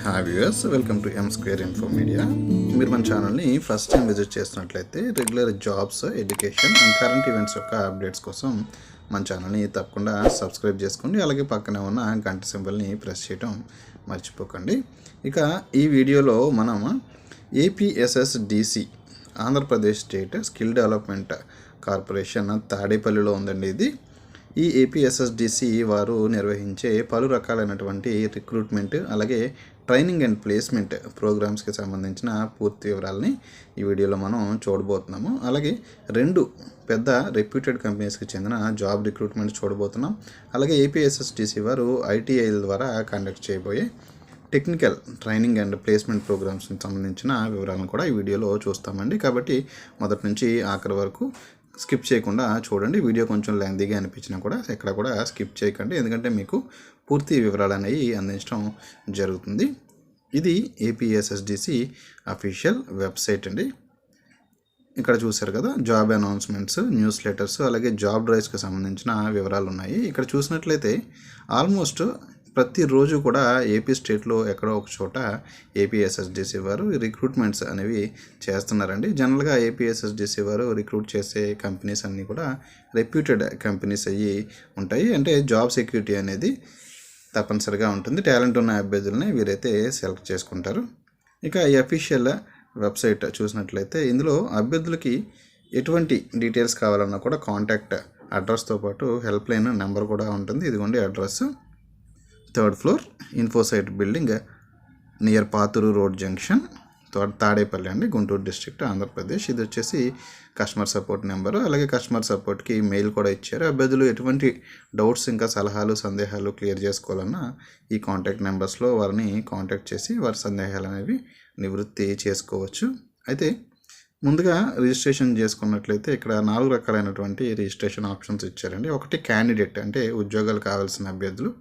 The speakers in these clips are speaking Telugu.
Hi viewers, welcome to M square info media. మీరు మన ఛానల్ని ఫస్ట్ టైం విజిట్ చేస్తున్నట్లయితే regular jobs, education and current events యొక్క అప్డేట్స్ కోసం మన ఛానల్ని తప్పకుండా సబ్స్క్రైబ్ చేసుకోండి. అలాగే పక్కనే ఉన్న గంట సింబల్ని ప్రెస్ చేయడం మర్చిపోకండి. ఇక ఈ వీడియోలో మనం APSSDC Andhra Pradesh state skill development corporation తాడేపల్లిలో ఉందండి. ఇది ఈ ఏపీఎస్ఎస్డిసి వారు నిర్వహించే పలు రకాలైనటువంటి రిక్రూట్మెంట్ అలాగే ట్రైనింగ్ అండ్ ప్లేస్మెంట్ ప్రోగ్రామ్స్కి సంబంధించిన పూర్తి వివరాలని ఈ వీడియోలో మనం చూడబోతున్నాము. అలాగే రెండు పెద్ద రెప్యూటెడ్ కంపెనీస్కి చెందిన జాబ్ రిక్రూట్మెంట్ చూడబోతున్నాం. అలాగే ఏపీఎస్ఎస్డిసి వారు ఐటీఐల ద్వారా కండక్ట్ చేయబోయే టెక్నికల్ ట్రైనింగ్ అండ్ ప్లేస్మెంట్ ప్రోగ్రామ్స్కి సంబంధించిన వివరాలను కూడా ఈ వీడియోలో చూస్తామండి. కాబట్టి మొదటి నుంచి ఆఖరి వరకు స్కిప్ చేయకుండా చూడండి. వీడియో కొంచెం లెంతీగా అనిపించినా కూడా ఎక్కడ కూడా స్కిప్ చేయకండి, ఎందుకంటే మీకు పూర్తి వివరాలు అనేవి అందించడం జరుగుతుంది. ఇది ఏపీఎస్ఎస్డిసి అఫీషియల్ వెబ్సైట్ అండి. ఇక్కడ చూశారు కదా, జాబ్ అనౌన్స్మెంట్స్, న్యూస్ లెటర్స్ అలాగే జాబ్ డ్రైవ్స్కి సంబంధించిన వివరాలు ఉన్నాయి. ఇక్కడ చూసినట్లయితే ఆల్మోస్ట్ ప్రతిరోజు కూడా ఏపీ స్టేట్లో ఎక్కడో ఒక చోట ఏపీఎస్ఎస్డిసి వారు రిక్రూట్మెంట్స్ అనేవి చేస్తున్నారండి. జనరల్గా ఏపీఎస్ఎస్డిసి వారు రిక్రూట్ చేసే కంపెనీస్ అన్నీ కూడా రెప్యూటెడ్ కంపెనీస్ అయ్యి ఉంటాయి. అంటే జాబ్ సెక్యూరిటీ అనేది తప్పనిసరిగా ఉంటుంది. టాలెంట్ ఉన్న అభ్యర్థులని వీరైతే సెలెక్ట్ చేసుకుంటారు. ఇక ఈ అఫీషియల్ వెబ్సైట్ చూసినట్లయితే ఇందులో అభ్యర్థులకి ఎటువంటి డీటెయిల్స్ కావాలన్నా కూడా కాంటాక్ట్ అడ్రస్తో పాటు హెల్ప్ లైన్ నెంబర్ కూడా ఉంటుంది. ఇదిగోండి address, 3rd floor Infosite building near Pathuru road junction, Tadepalli అండి, గుంటూరు డిస్ట్రిక్ట్, ఆంధ్రప్రదేశ్. ఇది వచ్చేసి కస్టమర్ సపోర్ట్ నెంబరు. అలాగే కస్టమర్ సపోర్ట్కి మెయిల్ కూడా ఇచ్చారు. అభ్యర్థులు ఎటువంటి డౌట్స్ ఇంకా సలహాలు సందేహాలు క్లియర్ చేసుకోవాలన్నా ఈ కాంటాక్ట్ నెంబర్స్లో వారిని కాంటాక్ట్ చేసి వారి సందేహాలు అనేవి నివృత్తి చేసుకోవచ్చు. అయితే ముందుగా రిజిస్ట్రేషన్ చేసుకున్నట్లయితే ఇక్కడ 4 రకాలైనటువంటి రిజిస్ట్రేషన్ ఆప్షన్స్ ఇచ్చారండి. ఒకటి క్యాండిడేట్, అంటే ఉద్యోగాలు కావాల్సిన అభ్యర్థులు.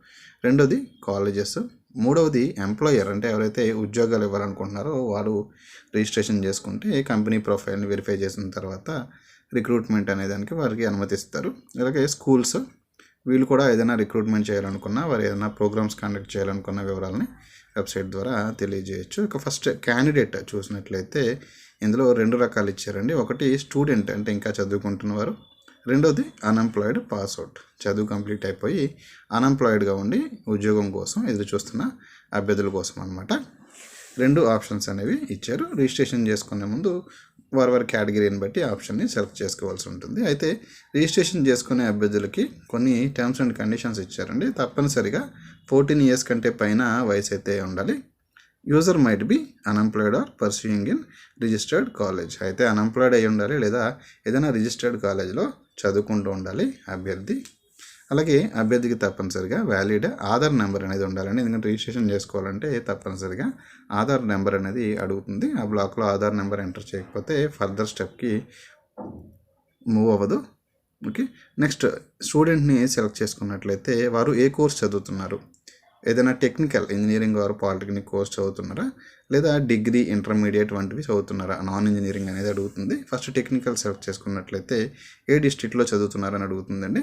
రెండోది కాలేజెస్. మూడవది ఎంప్లాయర్, అంటే ఎవరైతే ఉద్యోగాలు ఇవ్వాలనుకుంటున్నారో వారు రిజిస్ట్రేషన్ చేసుకుంటే కంపెనీ ప్రొఫైల్ని వెరిఫై చేసిన తర్వాత రిక్రూట్మెంట్ అనే దానికి వారికి అనుమతిస్తారు. అలాగే స్కూల్స్, వీళ్ళు కూడా ఏదైనా రిక్రూట్మెంట్ చేయాలనుకున్నా, వారు ఏదైనా ప్రోగ్రామ్స్ కండక్ట్ చేయాలనుకున్న వివరాలని వెబ్సైట్ ద్వారా తెలియజేయచ్చు. ఇక ఫస్ట్ క్యాండిడేట్ చూసినట్లయితే ఇందులో 2 రకాలు ఇచ్చారండి. ఒకటి స్టూడెంట్, అంటే ఇంకా చదువుకుంటున్నవారు. రెండోది అన్ఎంప్లాయిడ్, పాస్అవుట్, చదువు కంప్లీట్ అయిపోయి అన్ఎంప్లాయిడ్గా ఉండి ఉద్యోగం కోసం ఎదురు చూస్తున్న అభ్యర్థుల కోసం అనమాట. 2 ఆప్షన్స్ అనేవి ఇచ్చారు. రిజిస్ట్రేషన్ చేసుకునే ముందు వారి కేటగిరీని బట్టి ఆప్షన్ని సెలెక్ట్ చేసుకోవాల్సి ఉంటుంది. అయితే రిజిస్ట్రేషన్ చేసుకునే అభ్యర్థులకి కొన్ని టర్మ్స్ అండ్ కండిషన్స్ ఇచ్చారండి. తప్పనిసరిగా 14 years కంటే పైన వయసు అయితే ఉండాలి. User might be unemployed or pursuing in registered college, అయితే అన్ఎంప్లాయిడ్ అయి ఉండాలి లేదా ఏదైనా రిజిస్టర్డ్ కాలేజ్లో చదువుకుంటూ ఉండాలి అభ్యర్థి. అలాగే అభ్యర్థికి తప్పనిసరిగా వ్యాలిడ్ ఆధార్ నెంబర్ అనేది ఉండాలండి. ఎందుకంటే రిజిస్ట్రేషన్ చేసుకోవాలంటే తప్పనిసరిగా ఆధార్ నెంబర్ అనేది అడుగుతుంది. ఆ బ్లాక్లో ఆధార్ నెంబర్ ఎంటర్ చేయకపోతే ఫర్దర్ స్టెప్కి మూవ్ అవ్వదు. ఓకే, నెక్స్ట్ స్టూడెంట్ని సెలెక్ట్ చేసుకున్నట్లయితే వారు ఏ కోర్స్ చదువుతున్నారు, ఏదైనా టెక్నికల్ ఇంజనీరింగ్ వారు పాలిటెక్నిక్ కోర్స్ చదువుతున్నారా, లేదా డిగ్రీ ఇంటర్మీడియట్ వంటివి చదువుతున్నారా, నాన్ ఇంజనీరింగ్ అనేది అడుగుతుంది. ఫస్ట్ టెక్నికల్ సెలెక్ట్ చేసుకున్నట్లయితే ఏ డిస్ట్రిక్ట్లో చదువుతున్నారని అడుగుతుందండి.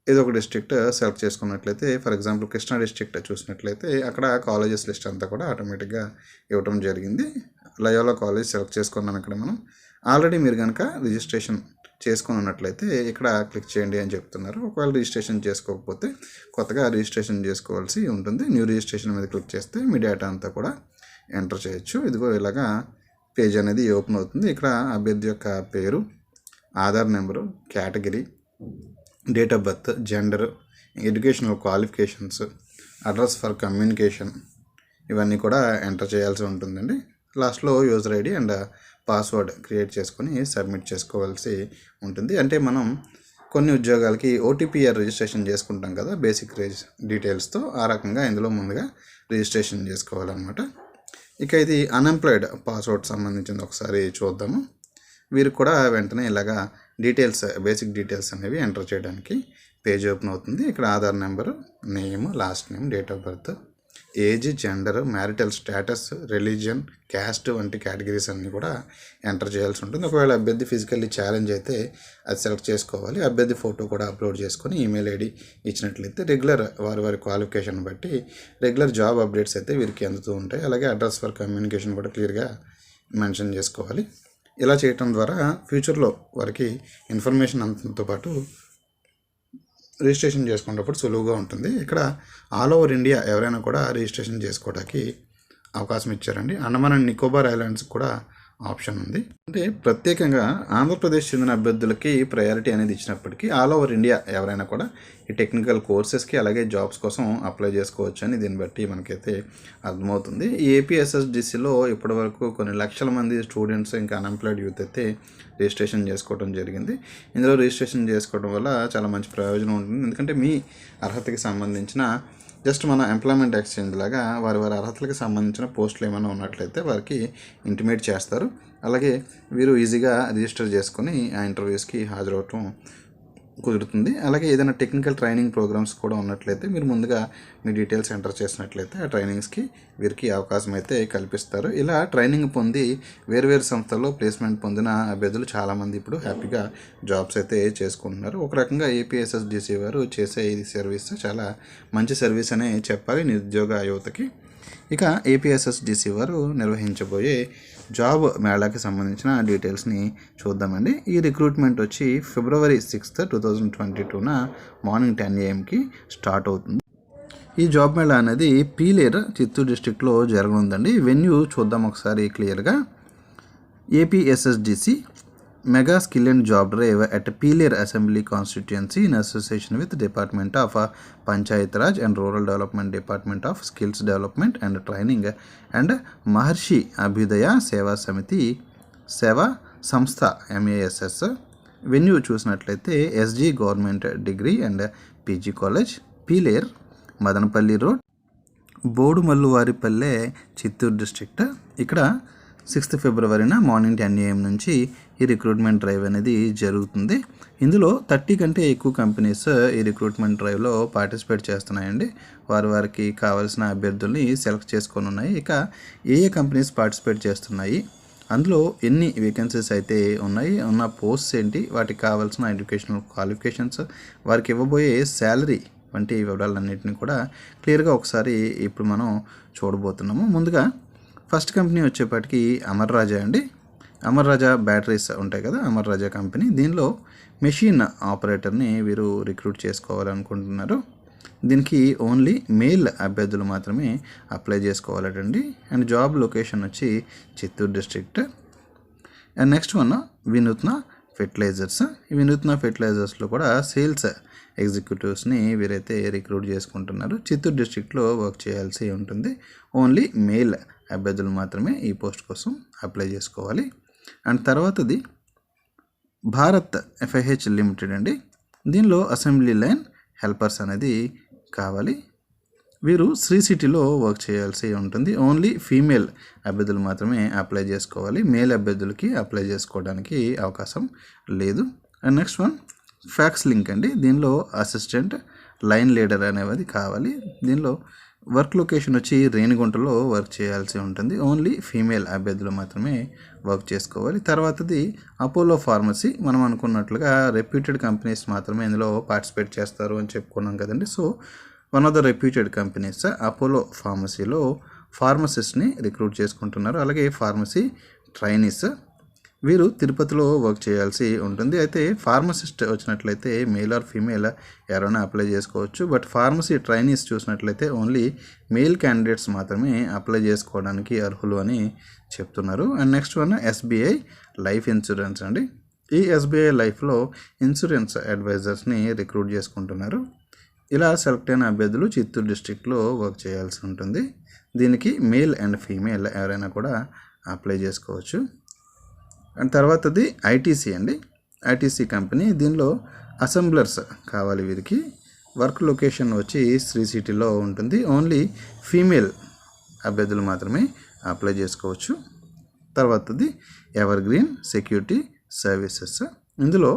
ఏదో ఒక డిస్ట్రిక్ట్ సెలెక్ట్ చేసుకున్నట్లయితే, ఫర్ ఎగ్జాంపుల్ కృష్ణా డిస్ట్రిక్ట్ చూసినట్లయితే అక్కడ కాలేజెస్ లిస్ట్ అంతా కూడా ఆటోమేటిక్గా ఇవ్వడం జరిగింది. లయోలా కాలేజ్ సెలెక్ట్ చేసుకున్నాను. ఇక్కడ మనం ఆల్రెడీ మీరు కనుక రిజిస్ట్రేషన్ చేసుకుని ఉన్నట్లయితే ఇక్కడ క్లిక్ చేయండి అని చెప్తున్నారు. ఒకవేళ రిజిస్ట్రేషన్ చేసుకోకపోతే కొత్తగా రిజిస్ట్రేషన్ చేసుకోవాల్సి ఉంటుంది. న్యూ రిజిస్ట్రేషన్ మీద క్లిక్ చేస్తే మీ డేటా అంతా కూడా ఎంటర్ చేయొచ్చు. ఇదిగో ఇలాగా పేజ్ అనేది ఓపెన్ అవుతుంది. ఇక్కడ అభ్యర్థి యొక్క పేరు, Aadhaar number, category, date of birth, gender, educational qualifications, address for communication, ఇవన్నీ కూడా ఎంటర్ చేయాల్సి ఉంటుందండి. లాస్ట్లో user ID and password create చేసుకొని సబ్మిట్ చేసుకోవాల్సి ఉంటుంది. అంటే మనం కొన్ని ఉద్యోగాలకి ఓటీపీఆర్ రిజిస్ట్రేషన్ చేసుకుంటాం కదా బేసిక్ డీటెయిల్స్తో, ఆ రకంగా ఇందులో ముందుగా రిజిస్ట్రేషన్ చేసుకోవాలన్నమాట. ఇక ఇది అన్ఎంప్లాయిడ్ పాస్వర్డ్ సంబంధించింది, ఒకసారి చూద్దాము. వీరికి కూడా వెంటనే ఇలాగా డీటెయిల్స్, బేసిక్ డీటెయిల్స్ అనేవి ఎంటర్ చేయడానికి పేజ్ ఓపెన్ అవుతుంది. ఇక్కడ Aadhaar number, name, last name, date of birth, age, gender, marital status, religion, caste వంటి కేటగిరీస్ అన్నీ కూడా ఎంటర్ చేయాల్సి ఉంటుంది. ఒకవేళ అభ్యర్థి ఫిజికల్లీ ఛాలెంజ్ అయితే అది సెలెక్ట్ చేసుకోవాలి. అభ్యర్థి ఫోటో కూడా అప్లోడ్ చేసుకొని ఈమెయిల్ ఐడి ఇచ్చినట్లయితే రెగ్యులర్ వారి క్వాలిఫికేషన్ బట్టి రెగ్యులర్ జాబ్ అప్డేట్స్ అయితే వీరికి అందుతూ ఉంటాయి. అలాగే అడ్రస్ ఫర్ కమ్యూనికేషన్ కూడా క్లియర్గా మెన్షన్ చేసుకోవాలి. ఇలా చేయటం ద్వారా ఫ్యూచర్లో వారికి ఇన్ఫర్మేషన్ అంతతో పాటు రిజిస్ట్రేషన్ చేసుకునేటప్పుడు సులువుగా ఉంటుంది. ఇక్కడ ఆల్ ఓవర్ ఇండియా ఎవరైనా కూడా రిజిస్ట్రేషన్ చేసుకోవడానికి అవకాశం ఇచ్చారండి. అండమాన్ అండ్ నికోబార్ ఐలాండ్స్ కూడా ఆప్షన్ ఉంది. అంటే ప్రత్యేకంగా ఆంధ్రప్రదేశ్ చెందిన అభ్యర్థులకి ప్రయారిటీ అనేది ఇచ్చినప్పటికీ ఆల్ ఓవర్ ఇండియా ఎవరైనా కూడా ఈ టెక్నికల్ కోర్సెస్కి అలాగే జాబ్స్ కోసం అప్లై చేసుకోవచ్చు అని దీన్ని బట్టి మనకైతే అర్థమవుతుంది. ఈ ఏపీఎస్ఎస్డిసిలో ఇప్పటివరకు కొన్ని లక్షల మంది స్టూడెంట్స్ ఇంకా అన్ఎంప్లాయిడ్ యూత్ అయితే రిజిస్ట్రేషన్ చేసుకోవడం జరిగింది. ఇందులో రిజిస్ట్రేషన్ చేసుకోవడం వల్ల చాలా మంచి ప్రయోజనం ఉంటుంది. ఎందుకంటే మీ అర్హతకి సంబంధించిన జస్ట్ మన ఎంప్లాయ్మెంట్ ఎక్స్చేంజ్ లాగా వారి అర్హతలకు సంబంధించిన పోస్టులు ఏమైనా ఉన్నట్లయితే వారికి ఇంటిమేట్ చేస్తారు. అలాగే వీరు ఈజీగా రిజిస్టర్ చేసుకొని ఆ ఇంటర్వ్యూస్కి హాజరవటం కుదురుతుంది. అలాగే ఏదైనా టెక్నికల్ ట్రైనింగ్ ప్రోగ్రామ్స్ కూడా ఉన్నట్లయితే మీరు ముందుగా మీ డీటెయిల్స్ ఎంటర్ చేసినట్లయితే ఆ ట్రైనింగ్స్కి వీరికి అవకాశం అయితే కల్పిస్తారు. ఇలా ట్రైనింగ్ పొంది వేరువేరు సంస్థల్లో ప్లేస్మెంట్ పొందిన అభ్యర్థులు చాలామంది ఇప్పుడు హ్యాపీగా జాబ్స్ అయితే చేసుకుంటున్నారు. ఒక రకంగా ఏపీఎస్ఎస్డిసి వారు చేసే ఈ సర్వీస్ చాలా మంచి సర్వీస్ అనే చెప్పాలి నిరుద్యోగ యువతకి. ఇక ఏపీఎస్ఎస్డిసి వారు నిర్వహించబోయే జాబ్ మేళాకి సంబంధించిన డీటెయిల్స్ని చూద్దామండి. ఈ రిక్రూట్మెంట్ వచ్చి February 6th, 2022న మార్నింగ్ 10 AM స్టార్ట్ అవుతుంది. ఈ జాబ్ మేళా అనేది పీలేరు చిత్తూరు డిస్టిక్లో జరగనుందండి. వెన్యూ చూద్దాం ఒకసారి క్లియర్గా. APSSDC mega skill and job drive at Pileru assembly constituency in association with department of panchayat raj and rural development, department of skills development and training and Maharshi Abhyudaya Seva Samiti Seva Sanstha MASS. Venue చూసినట్లయితే SG government degree and PG college, Pileru, Madanapalle road, Bodumalluvaripalle, Chittoor district. ఇక్కడ 6th February మార్నింగ్ 10 AM నుంచి ఈ రిక్రూట్మెంట్ డ్రైవ్ అనేది జరుగుతుంది. ఇందులో 30 కంటే ఎక్కువ కంపెనీస్ ఈ రిక్రూట్మెంట్ డ్రైవ్లో పార్టిసిపేట్ చేస్తున్నాయండి. వారికి కావాల్సిన అభ్యర్థుల్ని సెలెక్ట్ చేసుకొని ఉన్నాయి. ఇక ఏ కంపెనీస్ పార్టిసిపేట్ చేస్తున్నాయి, అందులో ఎన్ని వేకెన్సీస్ అయితే ఉన్నాయి, ఉన్న పోస్ట్స్ ఏంటి, వాటికి కావాల్సిన ఎడ్యుకేషనల్ క్వాలిఫికేషన్స్, వారికి ఇవ్వబోయే శాలరీ వంటి వివరాలన్నింటినీ కూడా క్లియర్గా ఒకసారి ఇప్పుడు మనం చూడబోతున్నాము. ముందుగా ఫస్ట్ కంపెనీ వచ్చేప్పటికి అమర్ రాజా అండి. అమర్ రాజా బ్యాటరీస్ ఉంటాయి కదా, అమర్ రాజా కంపెనీ. దీనిలో మెషిన్ ఆపరేటర్ని వీరు రిక్రూట్ చేసుకోవాలనుకుంటున్నారు. దీనికి ఓన్లీ మేల్ అభ్యర్థులు మాత్రమే అప్లై చేసుకోవాలటండి. అండ్ జాబ్ లొకేషన్ వచ్చి Chittoor district. And next one వినూత్న ఫెర్టిలైజర్స్. ఈ వినూత్న ఫెర్టిలైజర్స్లో కూడా సేల్స్ ఎగ్జిక్యూటివ్స్ని వీరైతే రిక్రూట్ చేసుకుంటున్నారు. చిత్తూరు డిస్ట్రిక్ట్లో వర్క్ చేయాల్సి ఉంటుంది. ఓన్లీ మేల్ అభ్యర్థులు మాత్రమే ఈ పోస్ట్ కోసం అప్లై చేసుకోవాలి. అండ్ తర్వాతది భారత్ FIH లిమిటెడ్ అండి. దీనిలో అసెంబ్లీ లైన్ హెల్పర్స్ అనేది కావాలి. వీరు శ్రీ సిటీలో వర్క్ చేయాల్సి ఉంటుంది. ఓన్లీ ఫీమేల్ అభ్యర్థులు మాత్రమే అప్లై చేసుకోవాలి. మేల్ అభ్యర్థులకి అప్లై చేసుకోవడానికి అవకాశం లేదు. And next one fax link అండి. దీనిలో అసిస్టెంట్ లైన్ లీడర్ అనేది కావాలి. దీనిలో వర్క్ లొకేషన్ వచ్చి రేణిగుంటలో వర్క్ చేయాల్సి ఉంటుంది. ఓన్లీ ఫీమేల్ అభ్యర్థులు మాత్రమే వర్క్ చేసుకోవాలి. తర్వాతది అపోలో ఫార్మసీ. మనం అనుకున్నట్లుగా రెప్యూటెడ్ కంపెనీస్ మాత్రమే ఇందులో పార్టిసిపేట్ చేస్తారు అని చెప్పుకున్నాం కదండి. So one of the reputed companies Apollo ఫార్మసీలో ఫార్మసిస్ట్ని రిక్రూట్ చేసుకుంటున్నారు. అలాగే ఫార్మసీ ట్రైనీస్ వీరు తిరుపతిలో వర్క్ చేయాల్సి ఉంటుంది. అయితే ఫార్మసిస్ట్ వచ్చినట్లయితే మేల్ ఆర్ ఫీమేల్ ఎవరైనా అప్లై చేసుకోవచ్చు. బట్ ఫార్మసీ ట్రైనీస్ చూసినట్లయితే ఓన్లీ మేల్ క్యాండిడేట్స్ మాత్రమే అప్లై చేసుకోవడానికి అర్హులు అని చెప్తున్నారు. And next one SBI life insurance అండి. ఈ SBI లైఫ్లో ఇన్సూరెన్స్ అడ్వైజర్స్ని రిక్రూట్ చేసుకుంటున్నారు. ఇలా సెలెక్ట్ అయిన అభ్యర్థులు చిత్తూరు డిస్ట్రిక్ట్లో వర్క్ చేయాల్సి ఉంటుంది. దీనికి మేల్ అండ్ ఫీమేల్ ఎవరైనా కూడా అప్లై చేసుకోవచ్చు. అండ్ తర్వాతది ITC అండి. ITC company. దీనిలో అసెంబ్లర్స్ కావాలి వీరికి. వర్క్ లొకేషన్ వచ్చి శ్రీ సిటీలో ఉంటుంది. ఓన్లీ ఫీమేల్ అభ్యర్థులు మాత్రమే అప్లై చేసుకోవచ్చు. తర్వాతది ఎవర్ గ్రీన్ సెక్యూరిటీ సర్వీసెస్. ఇందులో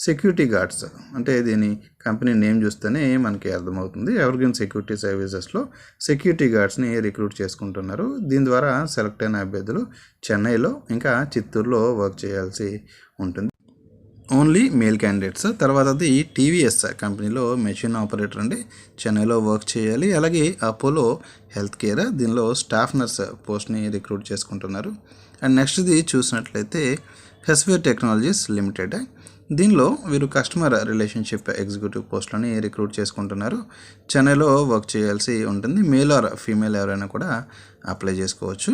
సెక్యూరిటీ గార్డ్స్ అంటే దీని కంపెనీ నేమ్ చూస్తేనే మనకి అర్థమవుతుంది. ఎవర్గ్రీన్ సెక్యూరిటీ సర్వీసెస్లో సెక్యూరిటీ గార్డ్స్ని రిక్రూట్ చేసుకుంటున్నారు. దీని ద్వారా సెలెక్ట్ అయిన అభ్యర్థులు చెన్నైలో ఇంకా చిత్తూరులో వర్క్ చేయాల్సి ఉంటుంది. Only male candidates. తర్వాతది టీవీఎస్ కంపెనీలో మెషిన్ ఆపరేటర్ అండి, చెన్నైలో వర్క్ చేయాలి. అలాగే అపోలో హెల్త్ కేర్, దీనిలో స్టాఫ్ నర్స్ పోస్ట్ని రిక్రూట్ చేసుకుంటున్నారు. అండ్ నెక్స్ట్ది చూసినట్లయితే హెస్వేర్ టెక్నాలజీస్ లిమిటెడ్, దీనిలో వీరు కస్టమర్ రిలేషన్షిప్ ఎగ్జిక్యూటివ్ పోస్టులని రిక్రూట్ చేసుకుంటున్నారు. చెన్నైలో వర్క్ చేయాల్సి ఉంటుంది. మేల్ ఆర్ ఫీమేల్ ఎవరైనా కూడా అప్లై చేసుకోవచ్చు.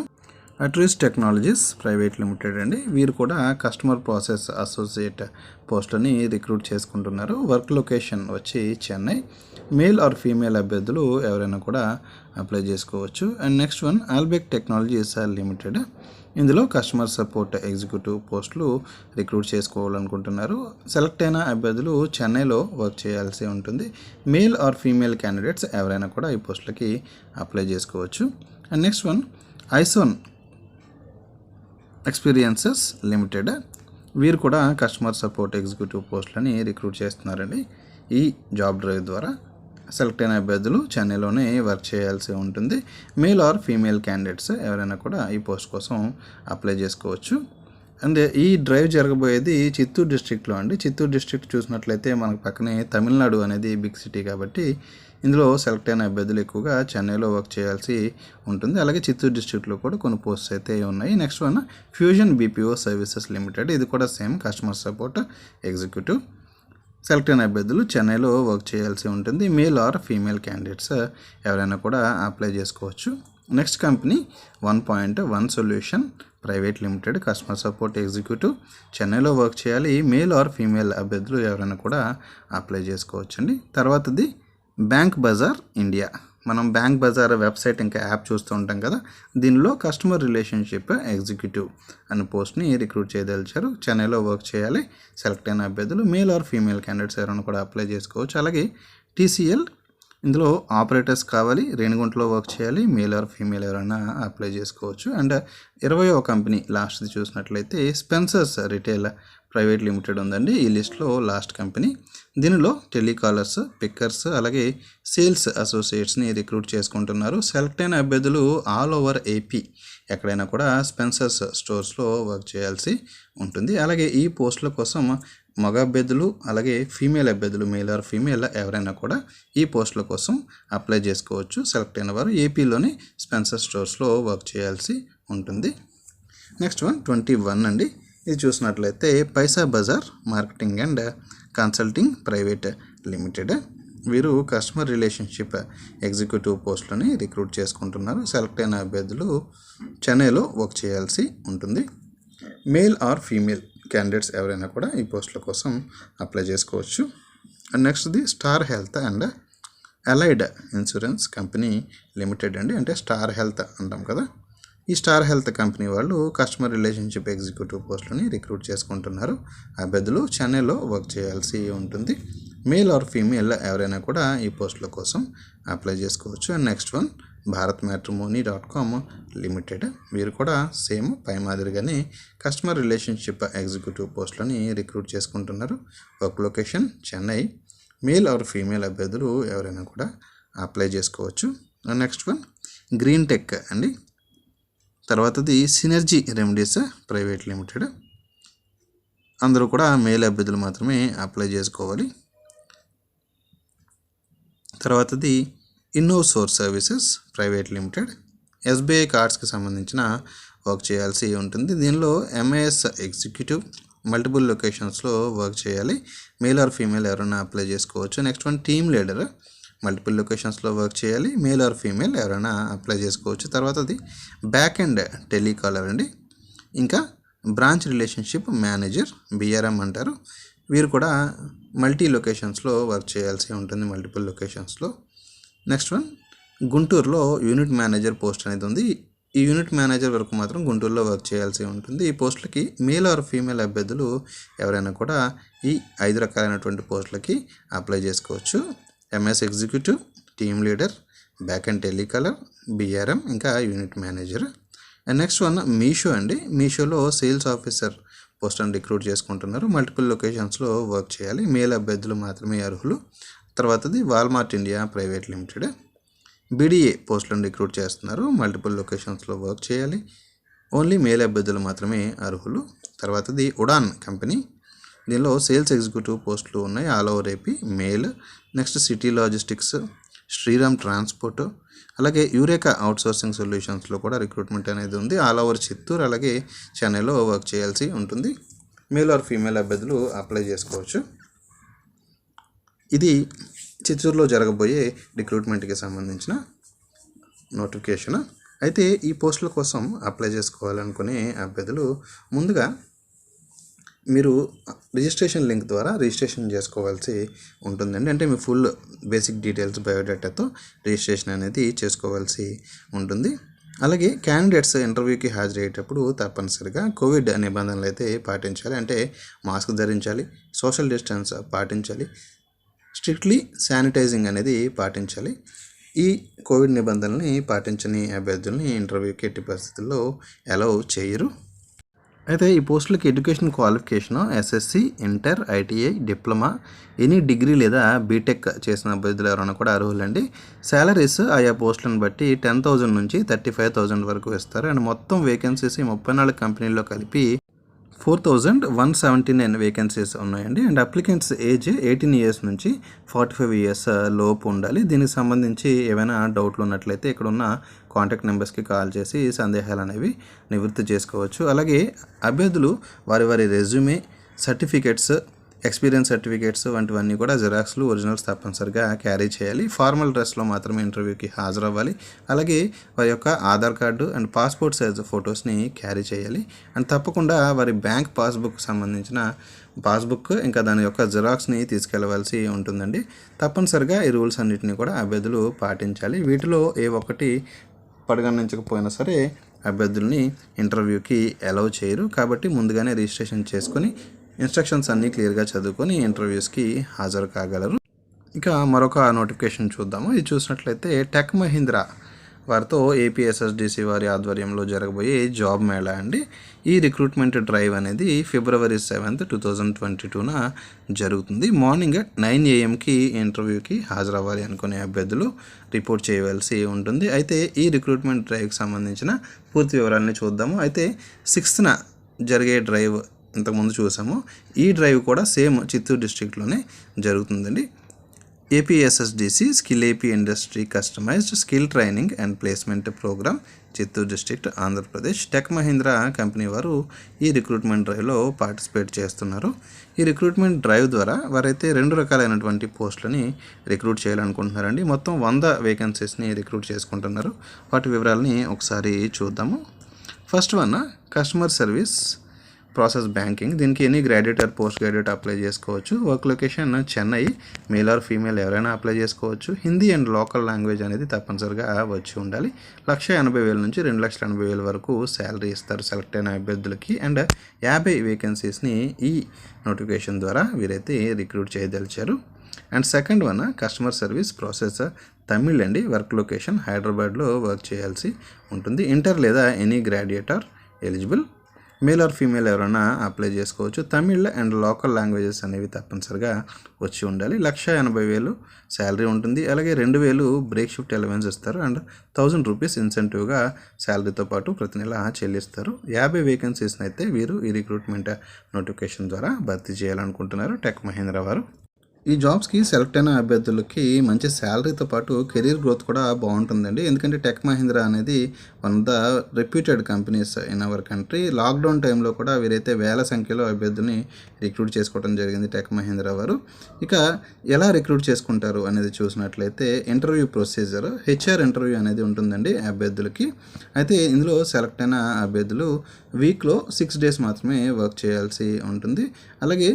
అట్రీస్ టెక్నాలజీస్ ప్రైవేట్ లిమిటెడ్ అండి, వీరు కూడా కస్టమర్ ప్రాసెస్ అసోసియేట్ పోస్టులని రిక్రూట్ చేసుకుంటున్నారు. వర్క్ లొకేషన్ వచ్చి చెన్నై. మేల్ ఆర్ ఫీమేల్ అభ్యర్థులు ఎవరైనా కూడా అప్లై చేసుకోవచ్చు. అండ్ నెక్స్ట్ వన్ ఆల్బెక్ టెక్నాలజీస్ లిమిటెడ్, ఇందులో కస్టమర్ సపోర్ట్ ఎగ్జిక్యూటివ్ పోస్టులు రిక్రూట్ చేసుకోవాలనుకుంటున్నారు. సెలెక్ట్ అయిన అభ్యర్థులు చెన్నైలో వర్క్ చేయాల్సి ఉంటుంది. మేల్ ఆర్ ఫీమేల్ క్యాండిడేట్స్ ఎవరైనా కూడా ఈ పోస్టులకి అప్లై చేసుకోవచ్చు. And next one iSON experiences limited, వీరు కూడా కస్టమర్ సపోర్ట్ ఎగ్జిక్యూటివ్ పోస్టులని రిక్రూట్ చేస్తున్నారండి. ఈ జాబ్ డ్రైవ్ ద్వారా సెలెక్ట్ అయిన అభ్యర్థులు చెన్నైలోనే వర్క్ చేయాల్సి ఉంటుంది. మేల్ ఆర్ ఫీమేల్ క్యాండిడేట్స్ ఎవరైనా కూడా ఈ పోస్ట్ కోసం అప్లై చేసుకోవచ్చు. అండ్ ఈ డ్రైవ్ జరగబోయేది చిత్తూరు డిస్ట్రిక్ట్లో అండి. చిత్తూరు డిస్ట్రిక్ట్ చూసినట్లయితే మనకు పక్కనే తమిళనాడు అనేది బిగ్ సిటీ కాబట్టి ఇందులో సెలెక్ట్ అయిన అభ్యర్థులు ఎక్కువగా చెన్నైలో వర్క్ చేయాల్సి ఉంటుంది. అలాగే చిత్తూరు డిస్ట్రిక్ట్లో కూడా కొన్ని పోస్ట్స్ అయితే ఉన్నాయి. Next one fusion BPO services limited, ఇది కూడా same customer support executive. Select అయిన అభ్యర్థులు చెన్నైలో వర్క్ చేయాల్సి ఉంటుంది. మేల్ ఆర్ ఫీమేల్ క్యాండిడేట్స్ ఎవరైనా కూడా అప్లై చేసుకోవచ్చు. Next company 1.1 solution private limited, customer support executive, చెన్నైలో వర్క్ చేయాలి. మేల్ ఆర్ ఫీమేల్ అభ్యర్థులు ఎవరైనా కూడా అప్లై చేసుకోవచ్చండి. తర్వాతది బ్యాంక్ బజార్ ఇండియా, మనం బ్యాంక్ బజార్ వెబ్సైట్ ఇంకా యాప్ చూస్తూ ఉంటాం కదా, దీనిలో కస్టమర్ రిలేషన్షిప్ ఎగ్జిక్యూటివ్ అనే పోస్ట్ని రిక్రూట్ చేయదలిచారు. చెన్నైలో వర్క్ చేయాలి. సెలెక్ట్ అయిన అభ్యర్థులు మేల్ ఆర్ ఫీమేల్ క్యాండిడేట్స్ ఎవరైనా కూడా అప్లై చేసుకోవచ్చు. అలాగే టీసీఎల్, ఇందులో ఆపరేటర్స్ కావాలి, రేణిగుంటలో వర్క్ చేయాలి. మేల్ ఆర్ ఫీమేల్ ఎవరైనా అప్లై చేసుకోవచ్చు. అండ్ 20వ కంపెనీ లాస్ట్ది చూసినట్లయితే స్పెన్సర్స్ రిటైల్ ప్రైవేట్ లిమిటెడ్ ఉందండి. ఈ లిస్ట్లో లాస్ట్ కంపెనీ. దీనిలో టెలికాలర్స్, పిక్కర్స్, అలాగే సేల్స్ అసోసియేట్స్ని రిక్రూట్ చేసుకుంటున్నారు. సెలెక్ట్ అయిన అభ్యర్థులు ఆల్ ఓవర్ ఏపీ ఎక్కడైనా కూడా స్పెన్సర్స్ స్టోర్స్లో వర్క్ చేయాల్సి ఉంటుంది. అలాగే ఈ పోస్టుల కోసం మగ అభ్యర్థులు అలాగే ఫీమేల్ అభ్యర్థులు మేల్ ఆర్ ఫీమేల్ ఎవరైనా కూడా ఈ పోస్టుల కోసం అప్లై చేసుకోవచ్చు. సెలెక్ట్ అయిన వారు ఏపీలోని స్పెన్సర్ స్టోర్స్లో వర్క్ చేయాల్సి ఉంటుంది. నెక్స్ట్ వన్ 21 అండి, ఇది చూసినట్లయితే Paisa Bazaar marketing and consulting private limited, వీరు కస్టమర్ రిలేషన్షిప్ ఎగ్జిక్యూటివ్ పోస్టులని రిక్రూట్ చేసుకుంటున్నారు. సెలెక్ట్ అయిన అభ్యర్థులు చెన్నైలో వర్క్ చేయాల్సి ఉంటుంది. మేల్ ఆర్ ఫీమేల్ క్యాండిడేట్స్ ఎవరైనా కూడా ఈ పోస్టుల కోసం అప్లై చేసుకోవచ్చు. అండ్ నెక్స్ట్ది star health and allied insurance company limited అండి, అంటే స్టార్ హెల్త్ అంటాం కదా, ఈ స్టార్ హెల్త్ కంపెనీ వాళ్ళు కస్టమర్ రిలేషన్షిప్ ఎగ్జిక్యూటివ్ పోస్టులని రిక్రూట్ చేసుకుంటున్నారు. అభ్యర్థులు చెన్నైలో వర్క్ చేయాల్సి ఉంటుంది. మేల్ ఆర్ ఫీమేల్ ఎవరైనా కూడా ఈ పోస్టుల కోసం అప్లై చేసుకోవచ్చు. And next one Bharat Matrimony limited, వీరు కూడా సేమ్ పై మాదిరిగానే కస్టమర్ రిలేషన్షిప్ ఎగ్జిక్యూటివ్ పోస్టులని రిక్రూట్ చేసుకుంటున్నారు. Work location Chennai. Male or female అభ్యర్థులు ఎవరైనా కూడా అప్లై చేసుకోవచ్చు. And next one green tech అండి, తర్వాతది సినర్జీ రెమెడీస్ ప్రైవేట్ లిమిటెడ్, అందరూ కూడా మేల్ అభ్యర్థులు మాత్రమే అప్లై చేసుకోవాలి. తర్వాతది Innosource services private limited, SBI కార్డ్స్కి సంబంధించిన వర్క్ చేయాల్సి ఉంటుంది. దీనిలో ఎంఐఎస్ ఎగ్జిక్యూటివ్, మల్టిపుల్ లొకేషన్స్లో వర్క్ చేయాలి. మేల్ ఆర్ ఫీమేల్ ఎవరైనా అప్లై చేసుకోవచ్చు. Next one team leader, multiple లొకేషన్స్లో వర్క్ చేయాలి. మేల్ ఆర్ ఫీమేల్ ఎవరైనా అప్లై చేసుకోవచ్చు. తర్వాతది బ్యాక్ అండ్ టెలికాలర్ అండి, ఇంకా బ్రాంచ్ రిలేషన్షిప్ మేనేజర్ బీఆర్ఎం అంటారు, వీరు కూడా మల్టీ లొకేషన్స్లో వర్క్ చేయాల్సి ఉంటుంది, మల్టిపుల్ లొకేషన్స్లో. నెక్స్ట్ వన్ గుంటూరులో యూనిట్ మేనేజర్ పోస్ట్ అనేది ఉంది. ఈ యూనిట్ మేనేజర్ వరకు మాత్రం గుంటూరులో వర్క్ చేయాల్సి ఉంటుంది. ఈ పోస్టులకి మేల్ ఆర్ ఫీమేల్ అభ్యర్థులు ఎవరైనా కూడా ఈ 5 రకాలైనటువంటి పోస్టులకి అప్లై చేసుకోవచ్చు. MS executive, team leader, back and telecaller, BRM, ఇంకా unit manager. And next one Meesho అండి, మీషోలో సేల్స్ ఆఫీసర్ పోస్టులను రిక్రూట్ చేసుకుంటున్నారు. మల్టిపుల్ లొకేషన్స్లో వర్క్ చేయాలి. మేల్ అభ్యర్థులు మాత్రమే అర్హులు. తర్వాతది Walmart India private limited BDA పోస్టులను రిక్రూట్ చేస్తున్నారు. మల్టిపుల్ లొకేషన్స్లో వర్క్ చేయాలి. ఓన్లీ మేల్ అభ్యర్థులు మాత్రమే అర్హులు. తర్వాతది ఉడాన్ కంపెనీ, దీనిలో సేల్స్ ఎగ్జిక్యూటివ్ పోస్టులు ఉన్నాయి. All over AP male. Next city logistics, Shriram transport, అలాగే యూరేకా అవుట్సోర్సింగ్ సొల్యూషన్స్లో కూడా రిక్రూట్మెంట్ అనేది ఉంది. ఆల్ ఓవర్ చిత్తూరు అలాగే చెన్నైలో వర్క్ చేయాల్సి ఉంటుంది. మేల్ ఆర్ ఫీమేల్ అభ్యర్థులు అప్లై చేసుకోవచ్చు. ఇది చిత్తూరులో జరగబోయే రిక్రూట్మెంట్కి సంబంధించిన నోటిఫికేషన్. అయితే ఈ పోస్టుల కోసం అప్లై చేసుకోవాలనుకునే అభ్యర్థులు ముందుగా మీరు రిజిస్ట్రేషన్ లింక్ ద్వారా రిజిస్ట్రేషన్ చేసుకోవాల్సి ఉంటుందండి. అంటే మీ ఫుల్ బేసిక్ డీటెయిల్స్ బయోడేటాతో రిజిస్ట్రేషన్ అనేది చేసుకోవాల్సి ఉంటుంది. అలాగే క్యాండిడేట్స్ ఇంటర్వ్యూకి హాజరయ్యేటప్పుడు తప్పనిసరిగా కోవిడ్ నిబంధనలు అయితే పాటించాలి. అంటే మాస్క్ ధరించాలి, సోషల్ డిస్టెన్స్ పాటించాలి, స్ట్రిక్ట్లీ శానిటైజింగ్ అనేది పాటించాలి. ఈ కోవిడ్ నిబంధనల్ని పాటించని అభ్యర్థుల్ని ఇంటర్వ్యూకి ఎట్టి పరిస్థితుల్లో అలౌ చేయరు. అయితే ఈ పోస్టులకి education qualification SSC, inter, ITI, diploma, any degree లేదా బీటెక్ చేసిన అభ్యర్థులు ఎవరైనా కూడా అర్హులండి. శాలరీస్ ఆయా పోస్టులను బట్టి 10,000 నుంచి 35,000 వరకు ఇస్తారు. అండ్ మొత్తం వేకెన్సీస్ 34 కంపెనీల్లో కలిపి 4,179 వేకెన్సీస్ ఉన్నాయండి. అండ్ అప్లికెంట్స్ ఏజ్ 18 ఇయర్స్ నుంచి 45 ఇయర్స్ లోపు ఉండాలి. దీనికి సంబంధించి ఏమైనా డౌట్లు ఉన్నట్లయితే ఇక్కడ ఉన్న కాంటాక్ట్ నెంబర్స్కి కాల్ చేసి సందేహాలు అనేవి నివృత్తి చేసుకోవచ్చు. అలాగే అభ్యర్థులు వారి రెజ్యూమే, సర్టిఫికేట్స్, ఎక్స్పీరియన్స్ సర్టిఫికేట్స్ వంటివన్నీ కూడా జిరాక్స్లు, ఒరిజినల్స్ తప్పనిసరిగా క్యారీ చేయాలి. ఫార్మల్ డ్రెస్లో మాత్రమే ఇంటర్వ్యూకి హాజరవ్వాలి. అలాగే వారి యొక్క Aadhaar card and passport size ఫొటోస్ని క్యారీ చేయాలి. అండ్ తప్పకుండా వారి బ్యాంక్ పాస్బుక్ సంబంధించిన పాస్బుక్ ఇంకా దాని యొక్క జిరాక్స్ని తీసుకెళ్లవలసి ఉంటుందండి. తప్పనిసరిగా ఈ రూల్స్ అన్నింటినీ కూడా అభ్యర్థులు పాటించాలి. వీటిలో ఏ ఒక్కటి పరిగణించకపోయినా సరే అభ్యర్థుల్ని ఇంటర్వ్యూకి అలౌ చేయరు. కాబట్టి ముందుగానే రిజిస్ట్రేషన్ చేసుకొని ఇన్స్ట్రక్షన్స్ అన్నీ క్లియర్గా చదువుకొని ఇంటర్వ్యూస్కి హాజరు కాగలరు. ఇక మరొక నోటిఫికేషన్ చూద్దాము. ఇది చూసినట్లయితే టెక్ మహీంద్రా వారితో ఏపీఎస్ఎస్డిసి వారి ఆధ్వర్యంలో జరగబోయే జాబ్ మేళా అండి. ఈ రిక్రూట్మెంట్ డ్రైవ్ అనేది February 7th, 2022న జరుగుతుంది. మార్నింగ్ 9 AM ఇంటర్వ్యూకి హాజరవ్వాలి అనుకునే అభ్యర్థులు రిపోర్ట్ చేయవలసి ఉంటుంది. అయితే ఈ రిక్రూట్మెంట్ డ్రైవ్కి సంబంధించిన పూర్తి వివరాలని చూద్దాము. అయితే 6th జరిగే డ్రైవ్ ఇంతకుముందు చూసాము. ఈ డ్రైవ్ కూడా సేమ్ చిత్తూరు డిస్ట్రిక్ట్లోనే జరుగుతుందండి. APSSDC skill AP industry customized skill training and placement programme, Chittoor district, Andhra Pradesh. Tech Mahindra company వారు ఈ రిక్రూట్మెంట్ డ్రైవ్లో పార్టిసిపేట్ చేస్తున్నారు. ఈ రిక్రూట్మెంట్ డ్రైవ్ ద్వారా వారైతే 2 రకాలైనటువంటి పోస్టులని రిక్రూట్ చేయాలనుకుంటున్నారండి. మొత్తం 100 వేకెన్సీస్ని రిక్రూట్ చేసుకుంటున్నారు. వాటి వివరాలని ఒకసారి చూద్దాము. First one customer service process banking. దీనికి any graduate or post graduate apply చేసుకోవచ్చు. Work location Chennai. Male or female ఎవరైనా అప్లై చేసుకోవచ్చు. హిందీ అండ్ లోకల్ లాంగ్వేజ్ అనేది తప్పనిసరిగా వచ్చి ఉండాలి. 1,80,000 నుంచి 2,80,000 వరకు శాలరీ ఇస్తారు సెలెక్ట్ అయిన అభ్యర్థులకి. అండ్ 50 వేకెన్సీస్ని ఈ నోటిఫికేషన్ ద్వారా వీరైతే రిక్రూట్ చేయదలిచారు. And second one customer service process Tamil అండి. వర్క్ లొకేషన్ హైదరాబాద్లో వర్క్ చేయాల్సి ఉంటుంది. ఇంటర్ లేదా any graduate or eligible. Male or female ఎవరైనా అప్లై చేసుకోవచ్చు. తమిళ్ అండ్ లోకల్ లాంగ్వేజెస్ అనేవి తప్పనిసరిగా వచ్చి ఉండాలి. 1,80,000 శాలరీ ఉంటుంది. అలాగే 2,000 బ్రేక్ షిఫ్ట్ అలవెన్స్ ఇస్తారు. అండ్ 1,000 రూపీస్ ఇన్సెంటివ్గా శాలరీతో పాటు ప్రతి నెల చెల్లిస్తారు. 50 వేకెన్సీస్ని అయితే వీరు ఈ రిక్రూట్మెంట్ నోటిఫికేషన్ ద్వారా భర్తీ చేయాలనుకుంటున్నారు టెక్ మహీంద్రా వారు. ఈ జాబ్స్కి సెలెక్ట్ అయిన అభ్యర్థులకి మంచి శాలరీతో పాటు కెరీర్ గ్రోత్ కూడా బాగుంటుందండి. ఎందుకంటే టెక్ మహీంద్రా అనేది one of the reputed companies in our country. Lockdown టైంలో కూడా వీరైతే వేల సంఖ్యలో అభ్యర్థుల్ని రిక్రూట్ చేసుకోవడం జరిగింది టెక్ మహీంద్రా వారు. ఇక ఎలా రిక్రూట్ చేసుకుంటారు అనేది చూసినట్లయితే ఇంటర్వ్యూ ప్రొసీజర్ HR ఇంటర్వ్యూ అనేది ఉంటుందండి అభ్యర్థులకి. అయితే ఇందులో సెలెక్ట్ అయిన అభ్యర్థులు వీక్లో 6 days మాత్రమే వర్క్ చేయాల్సి ఉంటుంది. అలాగే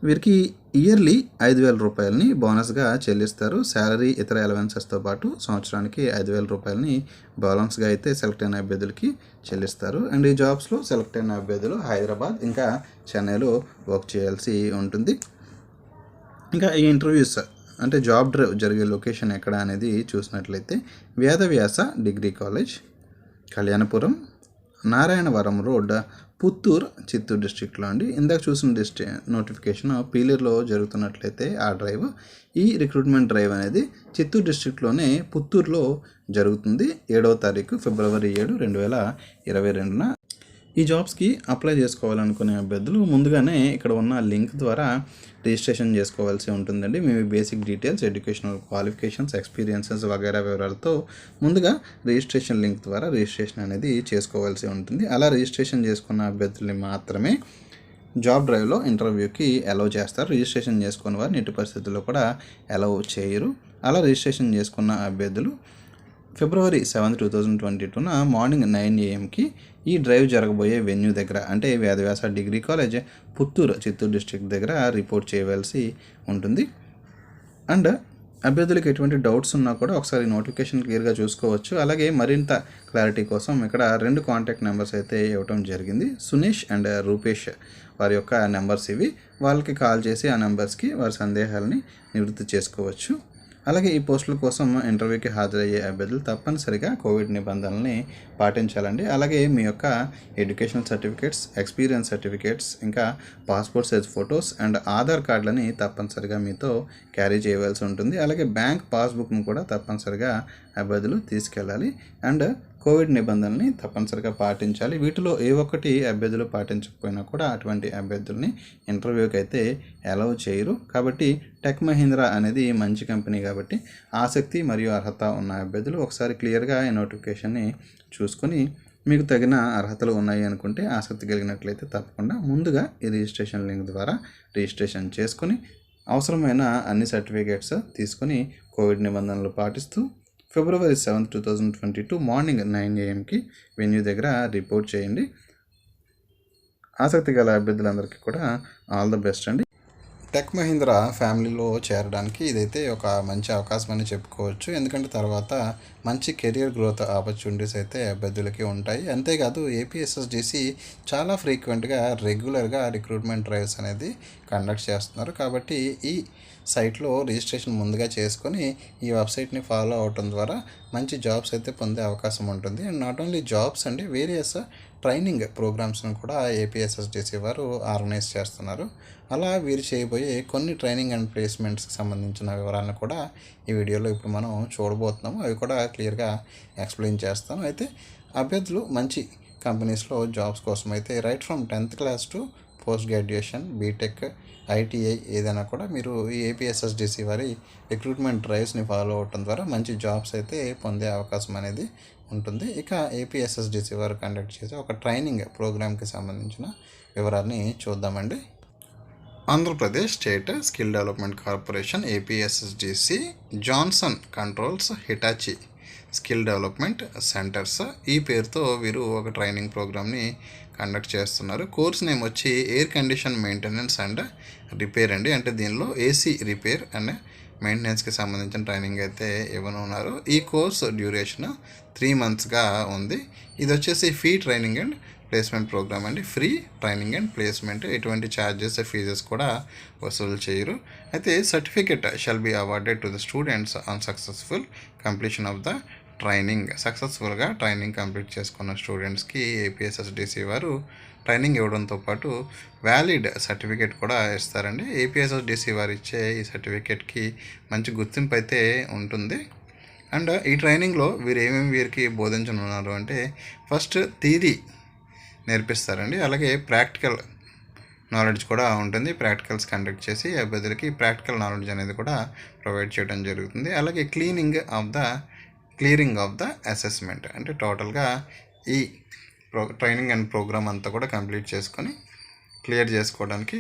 వీరికి ఇయర్లీ 5,000 రూపాయలని బోనస్గా చెల్లిస్తారు. శాలరీ ఇతర అలవెన్సెస్తో పాటు సంవత్సరానికి 5,000 రూపాయలని బోనస్గా అయితే సెలెక్ట్ అయిన అభ్యర్థులకి చెల్లిస్తారు. అండ్ ఈ జాబ్స్లో సెలెక్ట్ అయిన అభ్యర్థులు హైదరాబాద్ ఇంకా చెన్నైలో వర్క్ చేయాల్సి ఉంటుంది. ఇంకా ఈ ఇంటర్వ్యూస్ అంటే జాబ్ డ్రైవ్ జరిగే లొకేషన్ ఎక్కడ అనేది చూసినట్లయితే Vedavyasa degree college, Kalyanapuram, Narayanavaram road, Puttur, Chittoor డిస్ట్రిక్ట్లో అండి. ఇందాక చూసిన నోటిఫికేషన్ పీలేరులో జరుగుతున్నట్లయితే ఆ డ్రైవ్, ఈ రిక్రూట్మెంట్ డ్రైవ్ అనేది చిత్తూరు డిస్ట్రిక్ట్లోనే పుత్తూరులో జరుగుతుంది. 7వ తారీఖు ఫిబ్రవరి 7, 2022న. ఈ జాబ్స్కి అప్లై చేసుకోవాలనుకునే అభ్యర్థులు ముందుగానే ఇక్కడ ఉన్న లింక్ ద్వారా రిజిస్ట్రేషన్ చేసుకోవాల్సి ఉంటుందండి. మీ basic details, educational qualifications, experiences వగైరా వివరాలతో ముందుగా రిజిస్ట్రేషన్ లింక్ ద్వారా రిజిస్ట్రేషన్ అనేది చేసుకోవాల్సి ఉంటుంది. అలా రిజిస్ట్రేషన్ చేసుకున్న అభ్యర్థుల్ని మాత్రమే జాబ్ డ్రైవ్లో ఇంటర్వ్యూకి అలౌ చేస్తారు. రిజిస్ట్రేషన్ చేసుకున్న వారిని ఎట్టి పరిస్థితుల్లో కూడా అలౌ చేయరు. అలా రిజిస్ట్రేషన్ చేసుకున్న అభ్యర్థులు ఫిబ్రవరి 7, 2022న మార్నింగ్ 9 AM ఈ డ్రైవ్ జరగబోయే వెన్యూ దగ్గర, అంటే Vedavyasa degree college, Puttur, Chittoor district దగ్గర రిపోర్ట్ చేయవలసి ఉంటుంది. అండ్ అభ్యర్థులకు ఎటువంటి డౌట్స్ ఉన్నా కూడా ఒకసారి నోటిఫికేషన్ క్లియర్గా చూసుకోవచ్చు. అలాగే మరింత క్లారిటీ కోసం ఇక్కడ 2 కాంటాక్ట్ నెంబర్స్ అయితే ఇవ్వడం జరిగింది. సునీష్ అండ్ రూపేష్ వారి యొక్క నెంబర్స్ ఇవి. వాళ్ళకి కాల్ చేసి ఆ నెంబర్స్కి వారి సందేహాలని నివృత్తి చేసుకోవచ్చు. అలాగే ఈ పోస్టుల కోసం ఇంటర్వ్యూకి హాజరయ్యే అభ్యర్థులు తప్పనిసరిగా కోవిడ్ నిబంధనల్ని పాటించాలండి. అలాగే మీ యొక్క ఎడ్యుకేషనల్ సర్టిఫికేట్స్, ఎక్స్పీరియన్స్ సర్టిఫికేట్స్, ఇంకా passport size photos and Aadhaar కార్డులని తప్పనిసరిగా మీతో క్యారీ చేయవలసి ఉంటుంది. అలాగే బ్యాంక్ పాస్బుక్ను కూడా తప్పనిసరిగా అభ్యర్థులు తీసుకెళ్ళాలి. అండ్ కోవిడ్ నిబంధనల్ని తప్పనిసరిగా పాటించాలి. వీటిలో ఏ ఒక్కటి అభ్యర్థులు పాటించకపోయినా కూడా అటువంటి అభ్యర్థుల్ని ఇంటర్వ్యూకి అయితే అలౌ చేయరు. కాబట్టి టెక్ మహీంద్రా అనేది మంచి కంపెనీ కాబట్టి ఆసక్తి మరియు అర్హత ఉన్న అభ్యర్థులు ఒకసారి క్లియర్గా ఈ నోటిఫికేషన్ని చూసుకొని మీకు తగిన అర్హతలు ఉన్నాయి అనుకుంటే, ఆసక్తి కలిగినట్లయితే తప్పకుండా ముందుగా ఈ రిజిస్ట్రేషన్ లింక్ ద్వారా రిజిస్ట్రేషన్ చేసుకొని అవసరమైన అన్ని సర్టిఫికేట్స్ తీసుకొని కోవిడ్ నిబంధనలు పాటిస్తూ ఫిబ్రవరి 7, 2022 మార్నింగ్ 9 AM వెన్యూ దగ్గర రిపోర్ట్ చేయండి. ఆసక్తి గల అభ్యర్థులందరికీ కూడా ఆల్ ద బెస్ట్ అండి. టెక్ మహీంద్రా ఫ్యామిలీలో చేరడానికి ఇదైతే ఒక మంచి అవకాశం అని చెప్పుకోవచ్చు. ఎందుకంటే తర్వాత మంచి కెరియర్ గ్రోత్ ఆపర్చునిటీస్ అయితే అభ్యర్థులకి ఉంటాయి. అంతేకాదు ఏపీఎస్ఎస్డిసి చాలా ఫ్రీక్వెంట్గా రెగ్యులర్గా రిక్రూట్మెంట్ డ్రైవ్స్ అనేది కండక్ట్ చేస్తున్నారు. కాబట్టి ఈ సైట్లో రిజిస్ట్రేషన్ ముందుగా చేసుకొని ఈ వెబ్సైట్ని ఫాలో అవటం ద్వారా మంచి జాబ్స్ అయితే పొందే అవకాశం ఉంటుంది. అండ్ నాట్ ఓన్లీ జాబ్స్ అండి, వేరియస్ ట్రైనింగ్ ప్రోగ్రామ్స్ను కూడా ఏపీఎస్ఎస్డిసి వారు ఆర్గనైజ్ చేస్తున్నారు. అలా వీరు చేయబోయే కొన్ని ట్రైనింగ్ అండ్ ప్లేస్మెంట్స్కి సంబంధించిన వివరాలను కూడా ఈ వీడియోలో ఇప్పుడు మనం చూడబోతున్నాము. అవి కూడా క్లియర్గా ఎక్స్ప్లెయిన్ చేస్తాను. అయితే అభ్యర్థులు మంచి కంపెనీస్లో జాబ్స్ కోసం అయితే right from 10th class to post graduation, BTech, ITI ఏదైనా కూడా మీరు ఈ ఏపీఎస్ఎస్డిసి వారి రిక్రూట్మెంట్ డ్రైవ్స్ని ఫాలో అవటం ద్వారా మంచి జాబ్స్ అయితే పొందే అవకాశం అనేది ఉంటుంది. ఇక ఏపీఎస్ఎస్డిసి వారు కండక్ట్ చేసే ఒక ట్రైనింగ్ ప్రోగ్రామ్కి సంబంధించిన వివరాన్ని చూద్దామండి. Andhra Pradesh state skill development corporation APSSDC Johnson controls Hitachi skill development centres ఈ పేరుతో వీరు ఒక ట్రైనింగ్ ప్రోగ్రామ్ని కండక్ట్ చేస్తున్నారు. కోర్స్ నేమ్ వచ్చి air condition maintenance and repair అండి. అంటే దీనిలో ఏసీ రిపేర్ అండ్ మెయింటెనెన్స్కి సంబంధించిన ట్రైనింగ్ అయితే ఇవ్వనున్నారు. ఈ కోర్స్ డ్యూరేషన్ 3 monthsగా ఉంది. ఇది వచ్చేసి free training and placement programme అండి. ఫ్రీ ట్రైనింగ్ అండ్ ప్లేస్మెంట్, ఎటువంటి ఛార్జెస్, ఫీజెస్ కూడా వసూలు చేయరు. అయితే certificate shall be awarded to the students on successful completion of the training. సక్సెస్ఫుల్గా ట్రైనింగ్ కంప్లీట్ చేసుకున్న స్టూడెంట్స్కి ఏపీఎస్ఎస్డిసి వారు ట్రైనింగ్ ఇవ్వడంతో పాటు వ్యాలిడ్ సర్టిఫికేట్ కూడా ఇస్తారండి. ఏపీఎస్ఎస్డిసి వారు ఇచ్చే ఈ సర్టిఫికేట్కి మంచి గుర్తింపు అయితే ఉంటుంది. అండ్ ఈ ట్రైనింగ్లో వీరికి బోధించనున్నారు అంటే ఫస్ట్ థియరీ నేర్పిస్తారండి. అలాగే ప్రాక్టికల్ నాలెడ్జ్ కూడా ఉంటుంది. ప్రాక్టికల్స్ కండక్ట్ చేసి అభ్యర్థులకి ప్రాక్టికల్ నాలెడ్జ్ అనేది కూడా ప్రొవైడ్ చేయడం జరుగుతుంది. అలాగే క్లియరింగ్ ఆఫ్ ద అసెస్మెంట్, అంటే టోటల్గా ఈ ట్రైనింగ్ అండ్ ప్రోగ్రామ్ అంతా కూడా కంప్లీట్ చేసుకొని క్లియర్ చేసుకోవడానికి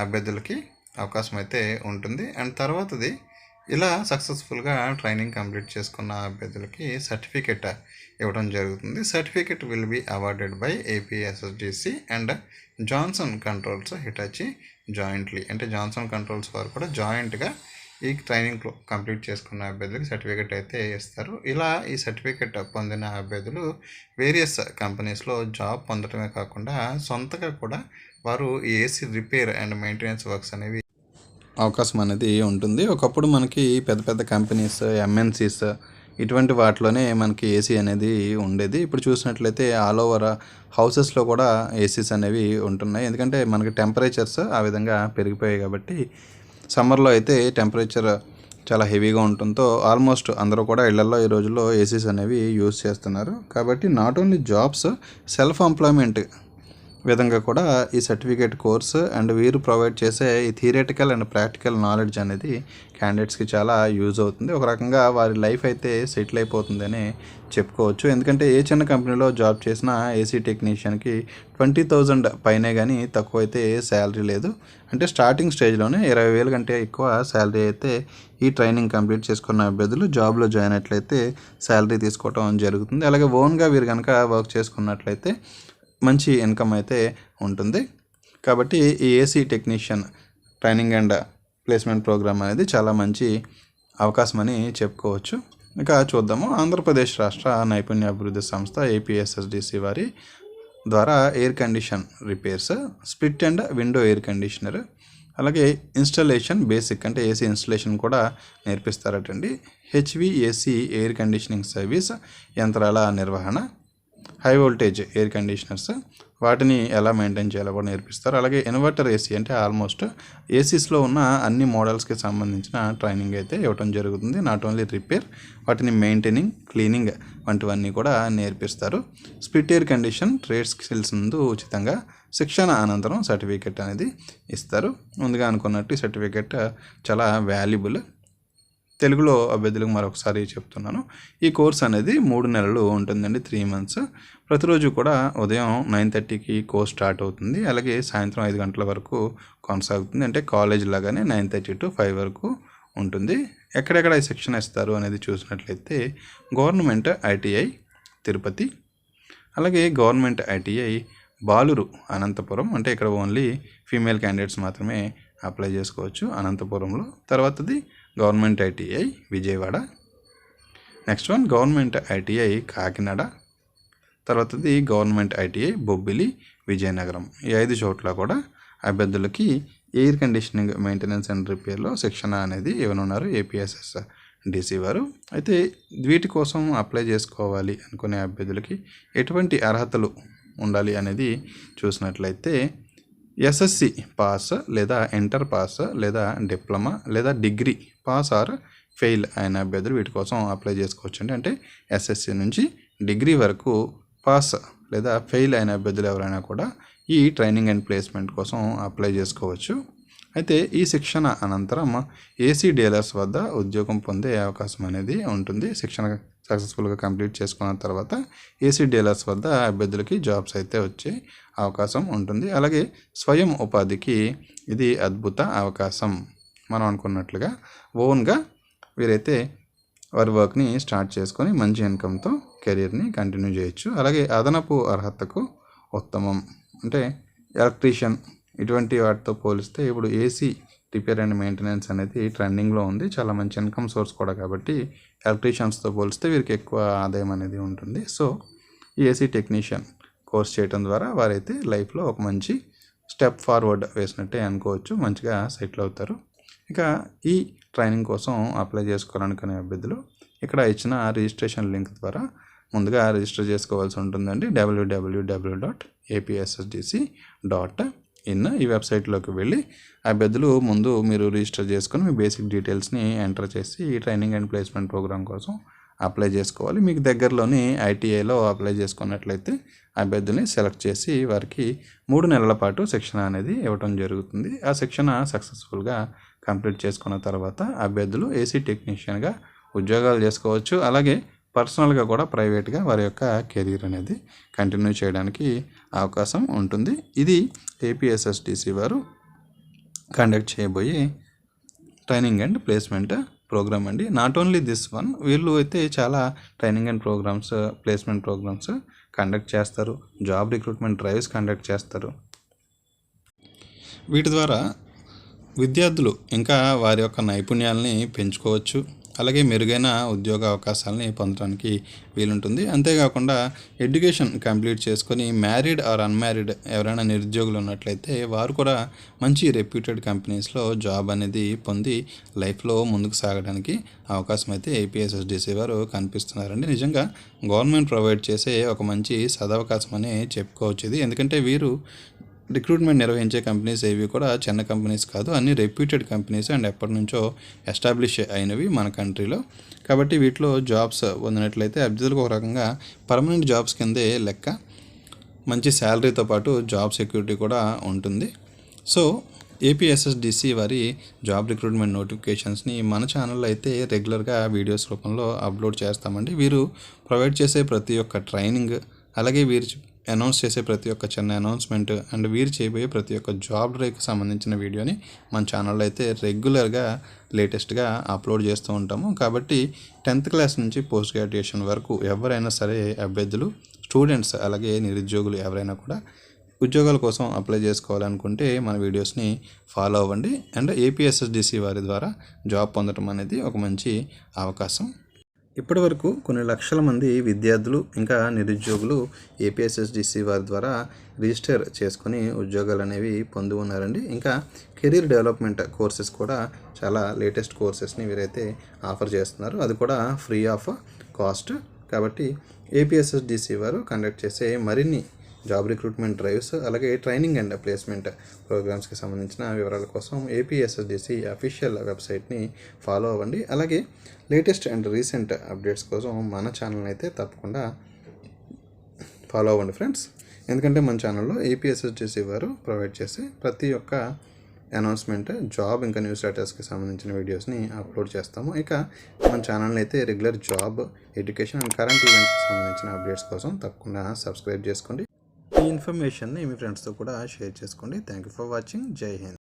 అభ్యర్థులకి అవకాశం అయితే ఉంటుంది. అండ్ తర్వాతది ఇలా సక్సెస్ఫుల్గా ట్రైనింగ్ కంప్లీట్ చేసుకున్న అభ్యర్థులకి సర్టిఫికెట్ ఇవ్వడం జరుగుతుంది. Certificate will be awarded by APSSDC and Johnson controls Hitachi jointly. అంటే జాన్సన్ కంట్రోల్స్ వారు కూడా జాయింట్గా ఈ ట్రైనింగ్ కంప్లీట్ చేసుకున్న అభ్యర్థులకి సర్టిఫికెట్ అయితే ఇస్తారు. ఇలా ఈ సర్టిఫికెట్ పొందిన అభ్యర్థులు వేరియస్ కంపెనీస్లో జాబ్ పొందడమే కాకుండా సొంతగా కూడా వారు AC repair and maintenance works అనేవి అవకాశం అనేది ఉంటుంది. ఒకప్పుడు మనకి పెద్ద పెద్ద కంపెనీస్, ఎంఎన్సీస్ ఇటువంటి వాటిలోనే మనకి ఏసీ అనేది ఉండేది. ఇప్పుడు చూసినట్లయితే ఆల్ ఓవర్ హౌసెస్లో కూడా ఏసీస్ అనేవి ఉంటున్నాయి. ఎందుకంటే మనకి టెంపరేచర్స్ ఆ విధంగా పెరిగిపోయాయి కాబట్టి సమ్మర్లో అయితే టెంపరేచర్ చాలా హెవీగా ఉండటంతో ఆల్మోస్ట్ అందరూ కూడా ఇళ్లలో ఈ రోజుల్లో ఏసీస్ అనేవి యూజ్ చేస్తున్నారు. కాబట్టి not only jobs, self employment విధంగా కూడా ఈ సర్టిఫికేట్ కోర్సు అండ్ వీరు ప్రొవైడ్ చేసే ఈ థియరిటికల్ అండ్ ప్రాక్టికల్ నాలెడ్జ్ అనేది క్యాండిడేట్స్కి చాలా యూజ్ అవుతుంది. ఒక రకంగా వారి లైఫ్ అయితే సెటిల్ అయిపోతుందని చెప్పుకోవచ్చు. ఎందుకంటే ఏ చిన్న కంపెనీలో జాబ్ చేసినా ఏసీ టెక్నీషియన్కి 20,000 పైనే కానీ తక్కువ అయితే శాలరీ లేదు. అంటే స్టార్టింగ్ స్టేజ్లోనే 20,000 కంటే ఎక్కువ శాలరీ అయితే ఈ ట్రైనింగ్ కంప్లీట్ చేసుకున్న అభ్యర్థులు జాబ్లో జాయిన్ అయినట్లయితే శాలరీ తీసుకోవడం జరుగుతుంది. అలాగే ఓన్గా వీరు కనుక వర్క్ చేసుకున్నట్లయితే మంచి ఇన్కమ్ అయితే ఉంటుంది. కాబట్టి ఈ AC technician training and placement programme అనేది చాలా మంచి అవకాశం అని చెప్పుకోవచ్చు. ఇక చూద్దాము. ఆంధ్రప్రదేశ్ రాష్ట్ర నైపుణ్యాభివృద్ధి సంస్థ ఏపీఎస్ఎస్డిసి వారి ద్వారా air condition repairs, split and window air conditioner, అలాగే ఇన్స్టాలేషన్ బేసిక్ అంటే ఏసీ ఇన్స్టలేషన్ కూడా నేర్పిస్తారటండి. హెచ్విఏసి ఎయిర్ కండిషనింగ్ సర్వీస్, యంత్రాల నిర్వహణ, హై వోల్టేజ్ ఎయిర్ కండిషనర్స్ వాటిని ఎలా మెయింటైన్ చేయాలో కూడా నేర్పిస్తారు. అలాగే ఇన్వర్టర్ ఏసీ అంటే ఆల్మోస్ట్ ఏసీస్లో ఉన్న అన్ని మోడల్స్కి సంబంధించిన ట్రైనింగ్ అయితే ఇవ్వడం జరుగుతుంది. నాట్ ఓన్లీ రిపేర్, వాటిని మెయింటైనింగ్, క్లీనింగ్ వంటివన్నీ కూడా నేర్పిస్తారు. Split air condition trade skills నందు ఉచితంగా శిక్షణ అనంతరం సర్టిఫికెట్ అనేది ఇస్తారు. ముందుగా అనుకున్నట్టు ఈ సర్టిఫికెట్ చాలా వాల్యుబుల్. తెలుగులో అభ్యర్థులకు మరొకసారి చెప్తున్నాను. ఈ కోర్స్ అనేది 3 నెలలు ఉంటుందండి, 3 months. ప్రతిరోజు కూడా ఉదయం 9:30కి కోర్స్ స్టార్ట్ అవుతుంది. అలాగే సాయంత్రం 5 గంటల వరకు కొనసాగుతుంది. అంటే కాలేజ్ లాగానే 9:30 to 5 వరకు ఉంటుంది. ఎక్కడెక్కడ ఈ శిక్షణ ఇస్తారు అనేది చూసినట్లయితే గవర్నమెంట్ ఐటీఐ తిరుపతి, అలాగే గవర్నమెంట్ ఐటీఐ బాలురు అనంతపురం, అంటే ఇక్కడ ఓన్లీ ఫీమేల్ క్యాండిడేట్స్ మాత్రమే అప్లై చేసుకోవచ్చు అనంతపురంలో. తర్వాతది government ITI Vijayawada, next one government ITI Kakinada, తర్వాతది గవర్నమెంట్ ఐటీఐ బొబ్బిలి విజయనగరం. ఈ 5 చోట్ల కూడా అభ్యర్థులకి ఎయిర్ కండిషనింగ్ మెయింటెనెన్స్ అండ్ రిపేర్లో శిక్షణ అనేది ఇవ్వనున్నారు ఏపీఎస్ఎస్డిసి వారు. అయితే వీటి కోసం అప్లై చేసుకోవాలి అనుకునే అభ్యర్థులకి ఎటువంటి అర్హతలు ఉండాలి అనేది చూసినట్లయితే ఎస్ఎస్సి పాస్ లేదా ఇంటర్ పాస్ లేదా డిప్లొమా లేదా డిగ్రీ పాస్ ఆర్ ఫెయిల్ అయిన అభ్యర్థులు వీటి కోసం అప్లై చేసుకోవచ్చు. అంటే ఎస్ఎస్సి నుంచి డిగ్రీ వరకు పాస్ లేదా ఫెయిల్ అయిన అభ్యర్థులు ఎవరైనా కూడా ఈ ట్రైనింగ్ అండ్ ప్లేస్మెంట్ కోసం అప్లై చేసుకోవచ్చు. అయితే ఈ శిక్షణ అనంతరం ఏసీ డీలర్స్ వద్ద ఉద్యోగం పొందే అవకాశం అనేది ఉంటుంది. శిక్షణ సక్సెస్ఫుల్గా కంప్లీట్ చేసుకున్న తర్వాత ఏసీ డీలర్స్ వద్ద అభ్యర్థులకి జాబ్స్ అయితే వచ్చే అవకాశం ఉంటుంది. అలాగే స్వయం ఉపాధికి ఇది అద్భుత అవకాశం. మనం అనుకున్నట్లుగా ఓన్గా వీరైతే వారి వర్క్ని స్టార్ట్ చేసుకొని మంచి ఇన్కమ్తో కెరీర్ని కంటిన్యూ చేయొచ్చు. అలాగే అదనపు అర్హతకు ఉత్తమం, అంటే ఎలక్ట్రీషియన్ ఇటువంటి వాటితో పోలిస్తే ఇప్పుడు ఏసీ రిపేర్ అండ్ మెయింటెనెన్స్ అనేది ట్రెండింగ్లో ఉంది. చాలా మంచి ఇన్కమ్ సోర్స్ కూడా, కాబట్టి ఎలక్ట్రీషియన్స్తో పోలిస్తే వీరికి ఎక్కువ ఆదాయం అనేది ఉంటుంది. సో ఈ ఏసీ టెక్నీషియన్ కోర్స్ చేయడం ద్వారా వారైతే లైఫ్లో ఒక మంచి స్టెప్ ఫార్వర్డ్ వేసినట్టే అనుకోవచ్చు, మంచిగా సెటిల్ అవుతారు. ఇక ఈ ట్రైనింగ్ కోసం అప్లై చేసుకోవాలనుకునే అభ్యర్థులు ఇక్కడ ఇచ్చిన రిజిస్ట్రేషన్ లింక్ ద్వారా ముందుగా రిజిస్టర్ చేసుకోవాల్సి ఉంటుందండి. www.apssdc.in ఈ వెబ్సైట్లోకి వెళ్ళి అభ్యర్థులు ముందు మీరు రిజిస్టర్ చేసుకొని మీ బేసిక్ డీటెయిల్స్ని ఎంటర్ చేసి ఈ ట్రైనింగ్ అండ్ ప్లేస్మెంట్ ప్రోగ్రామ్ కోసం అప్లై చేసుకోవాలి. మీకు దగ్గరలోని ఐటీఐలో అప్లై చేసుకున్నట్లయితే అభ్యర్థుల్ని సెలెక్ట్ చేసి వారికి 3 నెలల పాటు శిక్షణ అనేది ఇవ్వడం జరుగుతుంది. ఆ శిక్షణ సక్సెస్ఫుల్గా కంప్లీట్ చేసుకున్న తర్వాత అభ్యర్థులు ఏసీ టెక్నీషియన్గా ఉద్యోగాలు చేసుకోవచ్చు. అలాగే పర్సనల్గా కూడా ప్రైవేట్గా వారి యొక్క కెరీర్ అనేది కంటిన్యూ చేయడానికి అవకాశం ఉంటుంది. ఇది ఏపీఎస్ఎస్డిసి వారు కండక్ట్ చేయబోయే ట్రైనింగ్ అండ్ ప్లేస్మెంట్ ప్రోగ్రామ్ అండి. నాట్ ఓన్లీ దిస్ వన్, వీళ్ళు అయితే చాలా training and programmes, placement programmes conduct చేస్తారు. జాబ్ రిక్రూట్మెంట్ డ్రైవ్స్ కండక్ట్ చేస్తారు. వీటి ద్వారా విద్యార్థులు ఇంకా వారి యొక్క నైపుణ్యాలని పెంచుకోవచ్చు. అలాగే మెరుగైన ఉద్యోగ అవకాశాలని పొందడానికి వీలుంటుంది. అంతేకాకుండా ఎడ్యుకేషన్ కంప్లీట్ చేసుకొని మ్యారీడ్ ఆర్ అన్మ్యారీడ్ ఎవరైనా నిరుద్యోగులు ఉన్నట్లయితే వారు కూడా మంచి రెప్యూటెడ్ కంపెనీస్లో జాబ్ అనేది పొంది లైఫ్లో ముందుకు సాగడానికి అవకాశం అయితే ఏపీఎస్ఎస్డిసి వారు కనిపిస్తున్నారండి. నిజంగా గవర్నమెంట్ ప్రొవైడ్ చేసే ఒక మంచి సదవకాశం అని చెప్పుకోవచ్చు ఇది. ఎందుకంటే వీరు రిక్రూట్మెంట్ నిర్వహించే కంపెనీస్ ఏవి కూడా చిన్న కంపెనీస్ కాదు, అన్ని రెప్యూటెడ్ కంపెనీస్ అండ్ ఎప్పటి నుంచో ఎస్టాబ్లిష్ అయినవి మన కంట్రీలో. కాబట్టి వీటిలో జాబ్స్ పొందినట్లయితే అభ్యర్థులకు ఒక రకంగా పర్మనెంట్ జాబ్స్ కిందే లెక్క. మంచి శాలరీతో పాటు జాబ్ సెక్యూరిటీ కూడా ఉంటుంది. సో ఏపీఎస్ఎస్డిసి వారి జాబ్ రిక్రూట్మెంట్ నోటిఫికేషన్స్ని మన ఛానల్లో అయితే రెగ్యులర్గా వీడియోస్ రూపంలో అప్లోడ్ చేస్తామండి. వీరు ప్రొవైడ్ చేసే ప్రతి ఒక్క ట్రైనింగ్, అలాగే వీరు అనౌన్స్ చేసే ప్రతి ఒక్క చిన్న అనౌన్స్మెంట్ అండ్ వీరు చేయబోయే ప్రతి ఒక్క జాబ్ డ్రైవ్కి సంబంధించిన వీడియోని మన ఛానల్లో అయితే రెగ్యులర్గా లేటెస్ట్గా అప్లోడ్ చేస్తూ ఉంటాము. కాబట్టి 10th క్లాస్ నుంచి పోస్ట్ గ్రాడ్యుయేషన్ వరకు ఎవరైనా సరే అభ్యర్థులు, స్టూడెంట్స్, అలాగే నిరుద్యోగులు ఎవరైనా కూడా ఉద్యోగాల కోసం అప్లై చేసుకోవాలనుకుంటే మన వీడియోస్ని ఫాలో అవ్వండి. అండ్ ఏపీఎస్ఎస్డిసి వారి ద్వారా జాబ్ పొందడం అనేది ఒక మంచి అవకాశం. ఇప్పటి వరకు కొన్ని లక్షల మంది విద్యార్థులు ఇంకా నిరుద్యోగులు ఏపీఎస్ఎస్డిసి వారి ద్వారా రిజిస్టర్ చేసుకొని ఉద్యోగాలు అనేవి పొంది ఉన్నారండి. ఇంకా కెరీర్ డెవలప్మెంట్ కోర్సెస్ కూడా చాలా లేటెస్ట్ కోర్సెస్ని వీరైతే ఆఫర్ చేస్తున్నారు, అది కూడా ఫ్రీ ఆఫ్ కాస్ట్. కాబట్టి ఏపీఎస్ఎస్డిసి వారు కండక్ట్ చేసే మరిన్ని జాబ్ రిక్రూట్మెంట్ డ్రైవ్స్, అలాగే ట్రైనింగ్ అండ్ ప్లేస్మెంట్ ప్రోగ్రామ్స్కి సంబంధించిన వివరాల కోసం ఏపీఎస్ఎస్డిసి అఫీషియల్ వెబ్సైట్ని ఫాలో అవ్వండి. అలాగే లేటెస్ట్ అండ్ రీసెంట్ అప్డేట్స్ కోసం మన ఛానల్ని అయితే తప్పకుండా ఫాలో అవ్వండి ఫ్రెండ్స్. ఎందుకంటే మన ఛానల్లో ఏపీఎస్ఎస్డిసి వారు ప్రొవైడ్ చేసే ప్రతి ఒక్క అనౌన్స్మెంట్, జాబ్ ఇంకా న్యూస్ లెటర్స్కి సంబంధించిన వీడియోస్ని అప్లోడ్ చేస్తాము. ఇక మన ఛానల్ని అయితే regular job, education and current ఈవెంట్స్కి సంబంధించిన అప్డేట్స్ కోసం తప్పకుండా సబ్స్క్రైబ్ చేసుకోండి. ఈ ఇన్ఫర్మేషన్ని మీ ఫ్రెండ్స్తో కూడా షేర్ చేసుకోండి. Thank you for watching. జై హింద్.